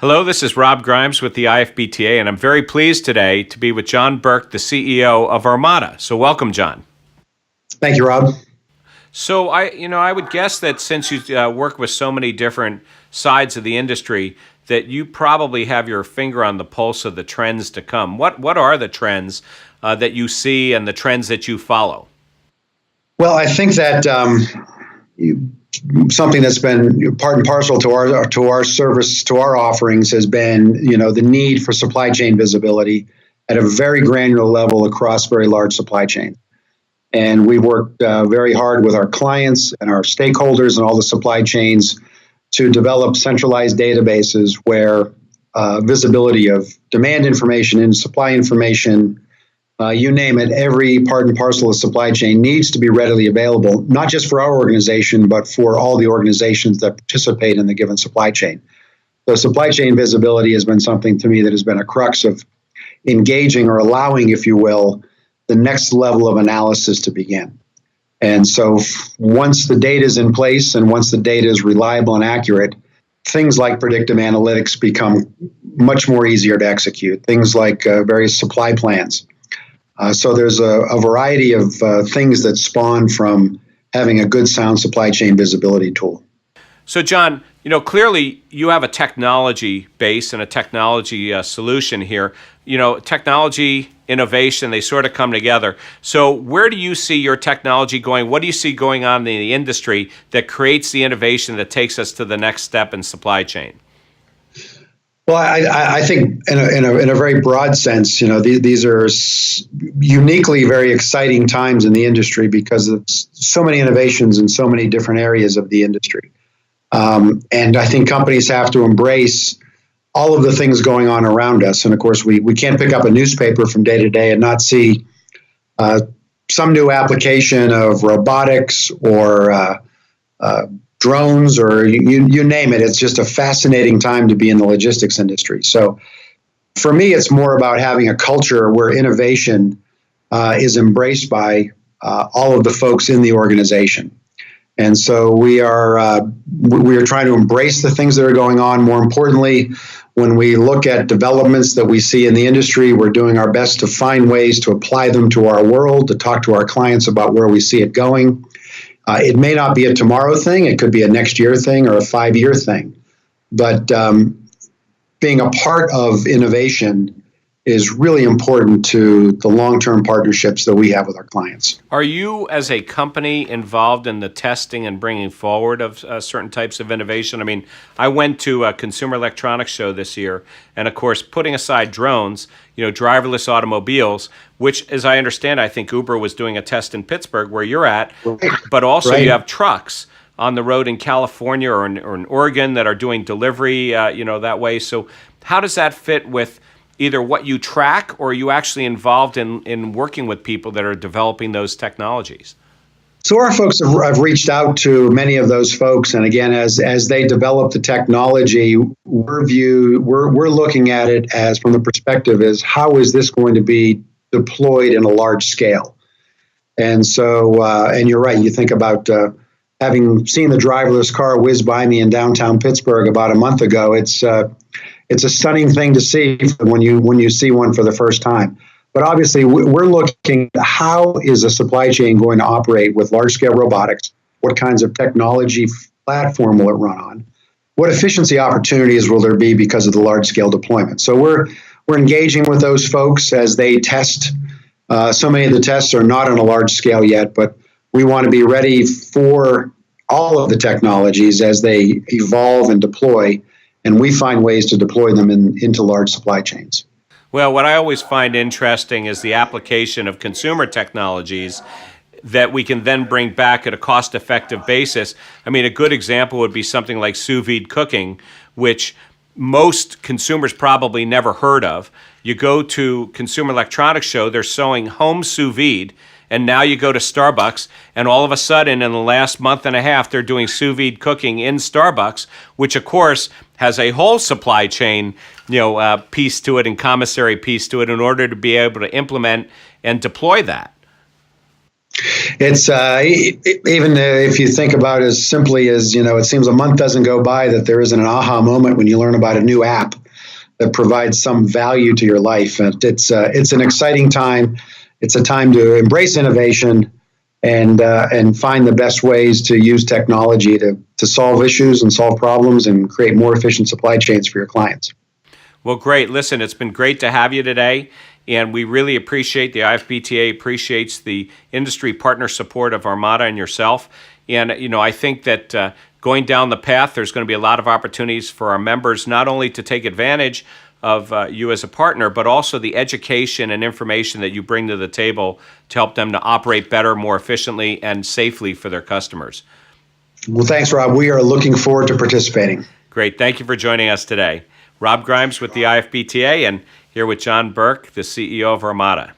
Hello, this is Rob Grimes with the IFBTA, and I'm very pleased today to be with John Burke, the CEO of Armada. So welcome, John. Thank you, Rob. So I would guess that since you work with so many different sides of the industry, that you probably have your finger on the pulse of the trends to come. What are the trends that you see and the trends that you follow? Well, I think that something that's been part and parcel to our service, to our offerings, has been the need for supply chain visibility at a very granular level across very large supply chains. And we worked very hard with our clients and our stakeholders and all the supply chains to develop centralized databases where visibility of demand information and supply information, you name it, every part and parcel of supply chain needs to be readily available, not just for our organization, but for all the organizations that participate in the given supply chain. So supply chain visibility has been something to me that has been a crux of engaging or allowing, if you will, the next level of analysis to begin. And so once the data is in place and once the data is reliable and accurate, things like predictive analytics become much more easier to execute, things like various supply plans. So there's a variety of things that spawn from having a good, sound supply chain visibility tool. So, John, clearly you have a technology base and a technology solution here. Technology, innovation, they sort of come together. So where do you see your technology going? What do you see going on in the industry that creates the innovation that takes us to the next step in supply chain? Well, I think in a very broad sense, these are uniquely very exciting times in the industry because of so many innovations in so many different areas of the industry. And I think companies have to embrace all of the things going on around us. And of course, we can't pick up a newspaper from day to day and not see some new application of robotics or drones or you name it. It's just a fascinating time to be in the logistics industry. So for me, it's more about having a culture where innovation is embraced by all of the folks in the organization. And so we are trying to embrace the things that are going on. More importantly, when we look at developments that we see in the industry, we're doing our best to find ways to apply them to our world, to talk to our clients about where we see it going. It may not be a tomorrow thing. It could be a next year thing or a 5-year thing. But being a part of innovation is really important to the long-term partnerships that we have with our clients. Are you, as a company, involved in the testing and bringing forward of certain types of innovation? I mean, I went to a consumer electronics show this year, and of course, putting aside drones, driverless automobiles, which, as I understand, I think Uber was doing a test in Pittsburgh where you're at, but also Right. You have trucks on the road in California or in Oregon that are doing delivery, that way. So how does that fit with either what you track or are you actually involved in working with people that are developing those technologies? So our folks have reached out to many of those folks, and again, as they develop the technology, we're looking at it as from the perspective is how is this going to be deployed in a large scale? And so, and you're right. You think about having seen the driverless car whiz by me in downtown Pittsburgh about a month ago. It's a stunning thing to see when you see one for the first time. But obviously, we're looking at how is a supply chain going to operate with large-scale robotics? What kinds of technology platform will it run on? What efficiency opportunities will there be because of the large-scale deployment? So we're engaging with those folks as they test. So many of the tests are not on a large scale yet, but we want to be ready for all of the technologies as they evolve and deploy, and we find ways to deploy them into large supply chains. Well, what I always find interesting is the application of consumer technologies that we can then bring back at a cost-effective basis. I mean, a good example would be something like sous vide cooking, which most consumers probably never heard of. You go to Consumer Electronics Show, they're showing home sous vide, and now you go to Starbucks, and all of a sudden, in the last month and a half, they're doing sous vide cooking in Starbucks, which, of course, has a whole supply chain, piece to it and commissary piece to it in order to be able to implement and deploy that. It's even if you think about it as simply as, it seems a month doesn't go by that there isn't an aha moment when you learn about a new app that provides some value to your life. And it's an exciting time. It's a time to embrace innovation and find the best ways to use technology to solve issues and solve problems and create more efficient supply chains for your clients. Well, great. Listen, it's been great to have you today, and we really appreciate the IFBTA appreciates the industry partner support of Armada and yourself. And, I think that going down the path, there's going to be a lot of opportunities for our members not only to take advantage of you as a partner, but also the education and information that you bring to the table to help them to operate better, more efficiently, and safely for their customers. Well, thanks, Rob. We are looking forward to participating. Great. Thank you for joining us today. Rob Grimes with the IFBTA and here with John Burke, the CEO of Armada.